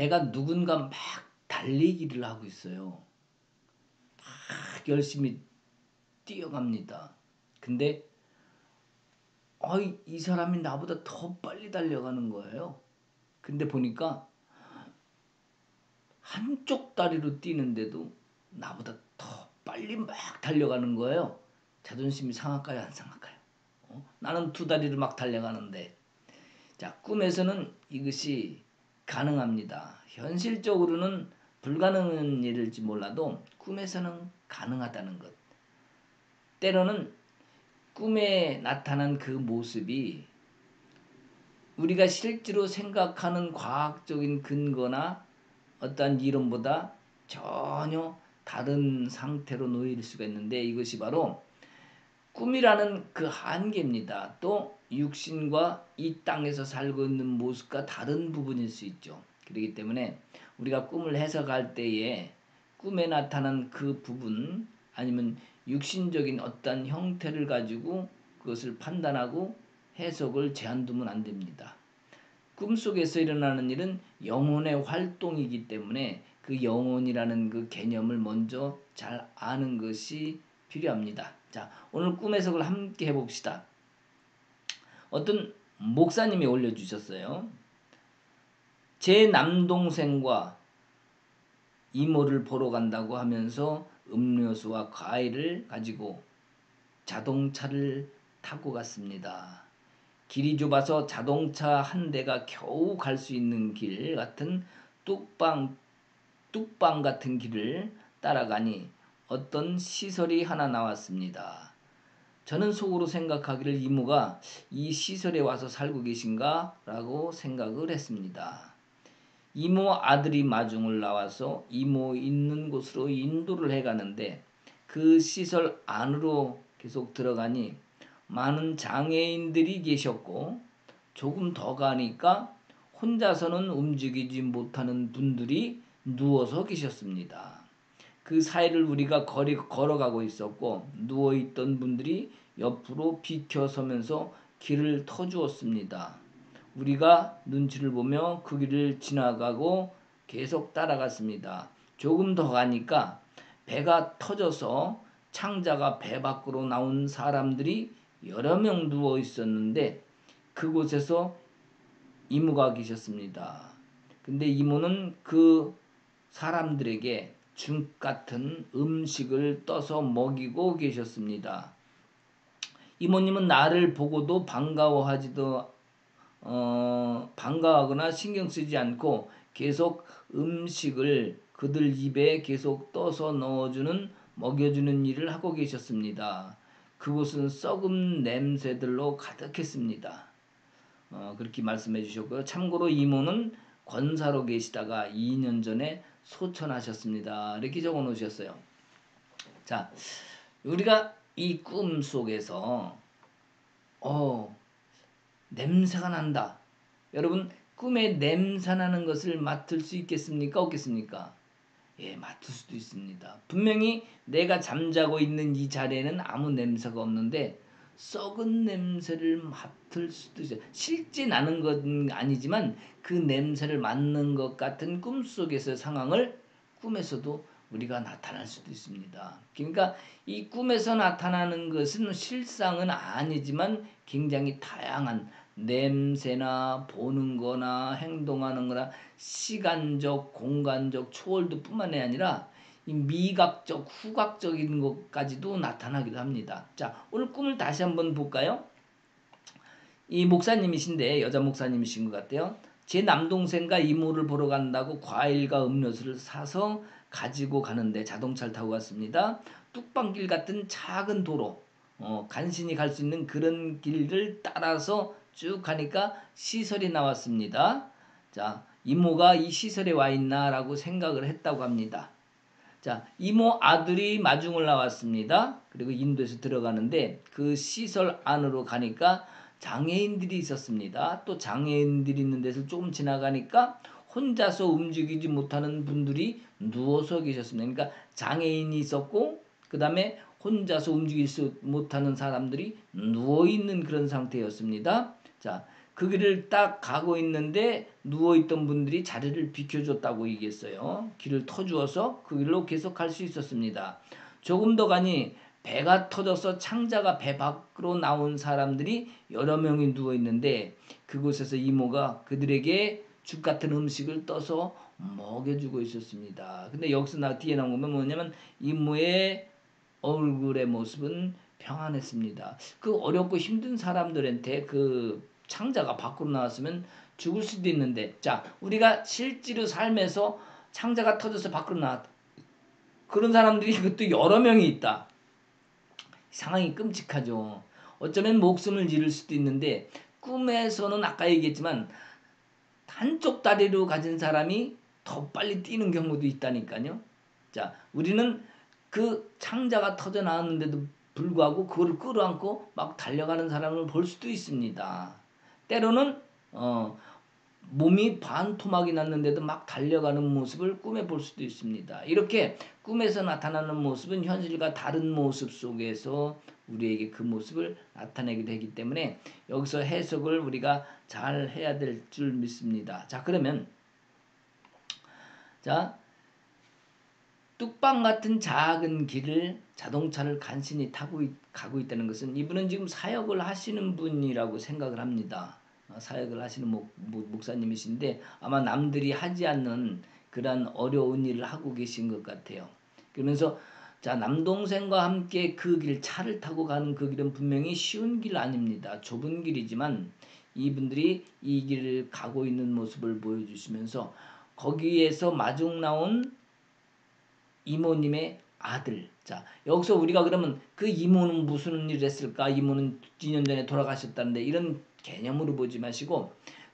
배가 누군가 막 달리기를 하고 있어요. 막 열심히 뛰어갑니다. 근데 이 사람이 나보다 더 빨리 달려가는 거예요. 근데 보니까 한쪽 다리로 뛰는데도 나보다 더 빨리 막 달려가는 거예요. 자존심이 상할까요, 안 상할까요? 나는 두 다리로 막 달려가는데. 자, 꿈에서는 이것이 가능합니다. 현실적으로는 불가능한 일일지 몰라도 꿈에서는 가능하다는 것. 때로는 꿈에 나타난 그 모습이 우리가 실제로 생각하는 과학적인 근거나 어떠한 이론보다 전혀 다른 상태로 놓일 수가 있는데, 이것이 바로 꿈이라는 그 한계입니다. 또 육신과 이 땅에서 살고 있는 모습과 다른 부분일 수 있죠. 그렇기 때문에 우리가 꿈을 해석할 때에 꿈에 나타난 그 부분, 아니면 육신적인 어떤 형태를 가지고 그것을 판단하고 해석을 제한두면 안 됩니다. 꿈속에서 일어나는 일은 영혼의 활동이기 때문에 그 영혼이라는 그 개념을 먼저 잘 아는 것이 필요합니다. 자, 오늘 꿈 해석을 함께 해봅시다. 어떤 목사님이 올려주셨어요. 제 남동생과 이모를 보러 간다고 하면서 음료수와 과일을 가지고 자동차를 타고 갔습니다. 길이 좁아서 자동차 한 대가 겨우 갈 수 있는 길 같은 뚝방 같은 길을 따라가니 어떤 시설이 하나 나왔습니다. 저는 속으로 생각하기를 이모가 이 시설에 와서 살고 계신가? 라고 생각을 했습니다. 이모 아들이 마중을 나와서 이모 있는 곳으로 인도를 해가는데, 그 시설 안으로 계속 들어가니 많은 장애인들이 계셨고, 조금 더 가니까 혼자서는 움직이지 못하는 분들이 누워서 계셨습니다. 그 사이를 우리가 걸어가고 있었고, 누워있던 분들이 옆으로 비켜서면서 길을 터주었습니다. 우리가 눈치를 보며 그 길을 지나가고 계속 따라갔습니다. 조금 더 가니까 배가 터져서 창자가 배 밖으로 나온 사람들이 여러 명 누워 있었는데, 그곳에서 이모가 계셨습니다. 근데 이모는 그 사람들에게 죽 같은 음식을 떠서 먹이고 계셨습니다. 이모님은 나를 보고도 반가워하거나 신경 쓰지 않고 계속 음식을 그들 입에 계속 떠서 먹여주는 일을 하고 계셨습니다. 그곳은 썩은 냄새들로 가득했습니다. 그렇게 말씀해 주셨고요. 참고로 이모는 권사로 계시다가 2년 전에 소천하셨습니다. 이렇게 적어 놓으셨어요. 자, 우리가 이 꿈 속에서 냄새가 난다. 여러분, 꿈에 냄새 나는 것을 맡을 수 있겠습니까? 없겠습니까? 예, 맡을 수도 있습니다. 분명히 내가 잠자고 있는 이 자리에는 아무 냄새가 없는데 썩은 냄새를 맡을 수도 있어요. 실제 나는 건 아니지만 그 냄새를 맡는 것 같은 꿈속에서의 상황을 꿈에서도 우리가 나타날 수도 있습니다. 그러니까 이 꿈에서 나타나는 것은 실상은 아니지만 굉장히 다양한 냄새나 보는 거나 행동하는 거나 시간적, 공간적 초월도 뿐만이 아니라 이 미각적, 후각적인 것까지도 나타나기도 합니다. 자, 오늘 꿈을 다시 한번 볼까요? 이 목사님이신데, 여자 목사님이신 것 같아요. 제 남동생과 이모를 보러 간다고 과일과 음료수를 사서 가지고 가는데 자동차를 타고 갔습니다. 뚝방길 같은 작은 도로, 간신히 갈 수 있는 그런 길을 따라서 쭉 가니까 시설이 나왔습니다. 자, 이모가 이 시설에 와 있나라고 생각을 했다고 합니다. 자, 이모 아들이 마중을 나왔습니다. 그리고 인도에서 들어가는데 그 시설 안으로 가니까 장애인들이 있었습니다. 또 장애인들이 있는 데서 조금 지나가니까 혼자서 움직이지 못하는 분들이 누워서 계셨습니다. 그러니까 장애인이 있었고, 그 다음에 혼자서 움직이지 못하는 사람들이 누워있는 그런 상태였습니다. 자, 그 길을 딱 가고 있는데 누워있던 분들이 자리를 비켜줬다고 얘기했어요. 길을 터주어서 그 길로 계속 갈 수 있었습니다. 조금 더 가니 배가 터져서 창자가 배 밖으로 나온 사람들이 여러 명이 누워있는데 그곳에서 이모가 그들에게 죽 같은 음식을 떠서 먹여주고 있었습니다. 근데 여기서 뒤에 나온 건 뭐냐면 이모의 얼굴의 모습은 평안했습니다. 그 어렵고 힘든 사람들한테 그 창자가 밖으로 나왔으면 죽을 수도 있는데, 자, 우리가 실제로 삶에서 창자가 터져서 밖으로 나왔다. 그런 사람들이 그것도 여러 명이 있다. 상황이 끔찍하죠. 어쩌면 목숨을 잃을 수도 있는데 꿈에서는 아까 얘기했지만 한쪽 다리로 가진 사람이 더 빨리 뛰는 경우도 있다니까요. 자, 우리는 그 창자가 터져 나왔는데도 불구하고 그걸 끌어안고 막 달려가는 사람을 볼 수도 있습니다. 때로는 몸이 반토막이 났는데도 막 달려가는 모습을 꿈에 볼 수도 있습니다. 이렇게 꿈에서 나타나는 모습은 현실과 다른 모습 속에서 우리에게 그 모습을 나타내게 되기 때문에 여기서 해석을 우리가 잘 해야 될 줄 믿습니다. 자, 그러면 자, 뚝방 같은 작은 길을 자동차를 간신히 타고 가고 있다는 것은 이분은 지금 사역을 하시는 분이라고 생각을 합니다. 사역을 하시는 목사님이신데 아마 남들이 하지 않는 그런 어려운 일을 하고 계신 것 같아요. 그러면서 자, 남동생과 함께 그 길, 차를 타고 가는 그 길은 분명히 쉬운 길 아닙니다. 좁은 길이지만 이분들이 이 길을 가고 있는 모습을 보여주시면서 거기에서 마중 나온 이모님의 아들. 자, 여기서 우리가 그러면 그 이모는 무슨 일을 했을까? 이모는 2년 전에 돌아가셨다는데 이런 개념으로 보지 마시고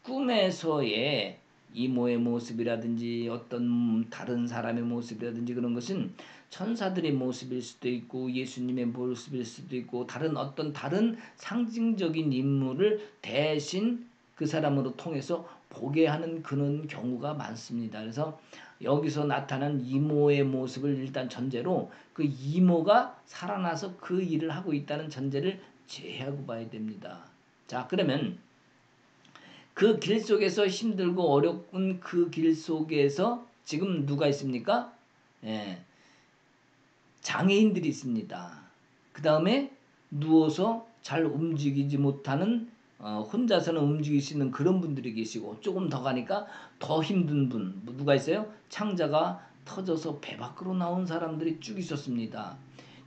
꿈에서의 이모의 모습이라든지 어떤 다른 사람의 모습이라든지 그런 것은 천사들의 모습일 수도 있고 예수님의 모습일 수도 있고 다른 상징적인 인물을 대신 그 사람으로 통해서 보게 하는 그런 경우가 많습니다. 그래서 여기서 나타난 이모의 모습을 일단 전제로 그 이모가 살아나서 그 일을 하고 있다는 전제를 제하고 봐야 됩니다. 자, 그러면 그 길 속에서 힘들고 어려운 그 길 속에서 지금 누가 있습니까? 예, 장애인들이 있습니다. 그 다음에 누워서 잘 움직이지 못하는 혼자서는 움직일 수 있는 그런 분들이 계시고 조금 더 가니까 더 힘든 분 누가 있어요? 창자가 터져서 배 밖으로 나온 사람들이 쭉 있었습니다.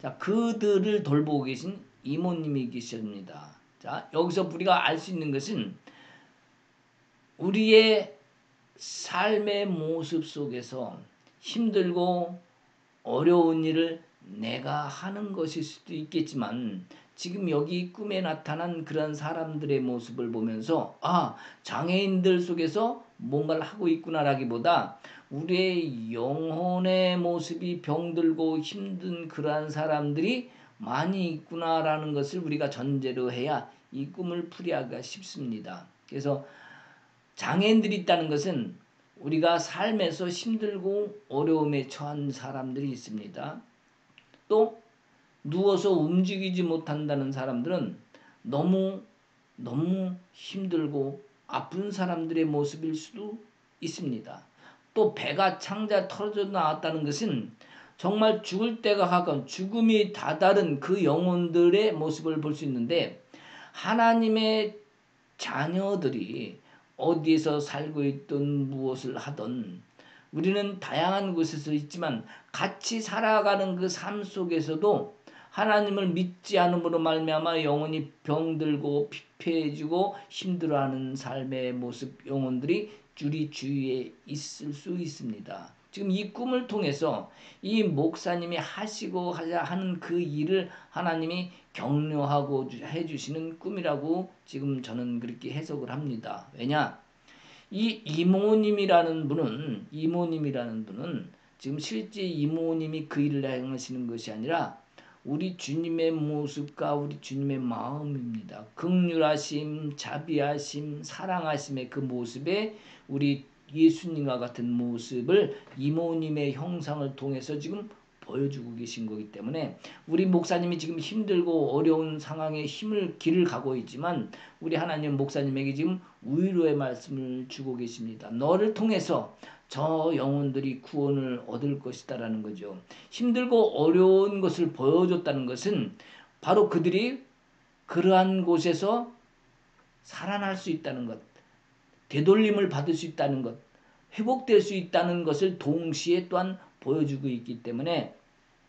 자, 그들을 돌보고 계신 이모님이 계십니다. 자, 여기서 우리가 알 수 있는 것은 우리의 삶의 모습 속에서 힘들고 어려운 일을 내가 하는 것일 수도 있겠지만 지금 여기 꿈에 나타난 그런 사람들의 모습을 보면서 장애인들 속에서 뭔가를 하고 있구나라기보다 우리의 영혼의 모습이 병들고 힘든 그러한 사람들이 많이 있구나라는 것을 우리가 전제로 해야 이 꿈을 풀이하기가 쉽습니다. 그래서 장애인들이 있다는 것은 우리가 삶에서 힘들고 어려움에 처한 사람들이 있습니다. 또 누워서 움직이지 못한다는 사람들은 너무 힘들고 아픈 사람들의 모습일 수도 있습니다. 또 배가 창자 털어져 나왔다는 것은 정말 죽을 때가 가까운 죽음이 다다른 그 영혼들의 모습을 볼 수 있는데 하나님의 자녀들이 어디에서 살고 있든 무엇을 하든 우리는 다양한 곳에서 있지만 같이 살아가는 그 삶 속에서도 하나님을 믿지 않음으로 말미암아 영혼이 병들고 피폐해지고 힘들어하는 삶의 모습 영혼들이 우리 주위에 있을 수 있습니다. 지금 이 꿈을 통해서 이 목사님이 하시고 하는 그 일을 하나님이 격려하고 해주시는 꿈이라고 지금 저는 그렇게 해석을 합니다. 왜냐? 이 이모님이라는 분은 지금 실제 이모님이 그 일을 행하시는 것이 아니라 우리 주님의 모습과 우리 주님의 마음입니다. 긍휼하심, 자비하심, 사랑하심의 그 모습에 우리 예수님과 같은 모습을 이모님의 형상을 통해서 지금 보여주고 계신 거기 때문에 우리 목사님이 지금 힘들고 어려운 상황에 길을 가고 있지만 우리 하나님 목사님에게 지금 위로의 말씀을 주고 계십니다. 너를 통해서 저 영혼들이 구원을 얻을 것이다라는 거죠. 힘들고 어려운 것을 보여줬다는 것은 바로 그들이 그러한 곳에서 살아날 수 있다는 것, 되돌림을 받을 수 있다는 것, 회복될 수 있다는 것을 동시에 또한 보여주고 있기 때문에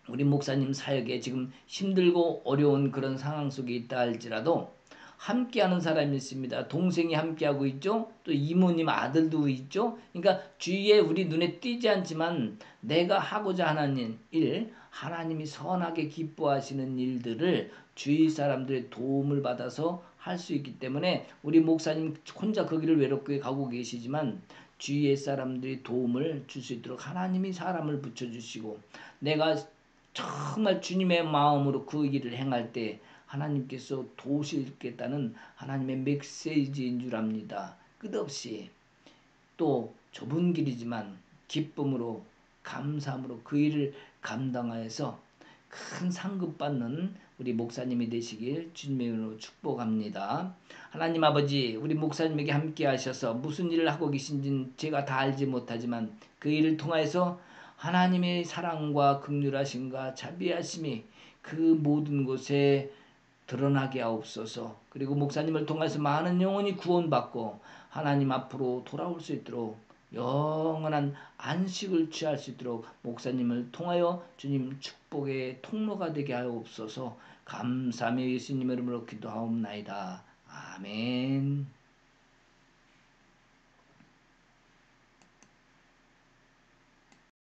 우리 목사님 사역에 지금 힘들고 어려운 그런 상황 속에 있다 할지라도 함께하는 사람이 있습니다. 동생이 함께하고 있죠. 또 이모님 아들도 있죠. 그러니까 주위에 우리 눈에 띄지 않지만 내가 하고자 하는 일, 하나님이 선하게 기뻐하시는 일들을 주위 사람들의 도움을 받아서 할 수 있기 때문에 우리 목사님 혼자 거기를 외롭게 가고 계시지만 주위의 사람들이 도움을 줄 수 있도록 하나님이 사람을 붙여주시고 내가 정말 주님의 마음으로 그 일을 행할 때 하나님께서 도우시겠다는 하나님의 메시지인 줄 압니다. 끝없이 또 좁은 길이지만 기쁨으로 감사함으로 그 일을 감당하여서 큰 상급 받는 우리 목사님이 되시길 주님의 이름으로 축복합니다. 하나님 아버지 우리 목사님에게 함께 하셔서 무슨 일을 하고 계신지는 제가 다 알지 못하지만 그 일을 통하여서 하나님의 사랑과 긍휼하심과 자비하심이 그 모든 곳에 드러나게 하옵소서. 그리고 목사님을 통해서 많은 영혼이 구원받고 하나님 앞으로 돌아올 수 있도록 영원한 안식을 취할 수 있도록 목사님을 통하여 주님 축복의 통로가 되게 하옵소서. 감사하며 예수님의 이름으로 기도하옵나이다. 아멘.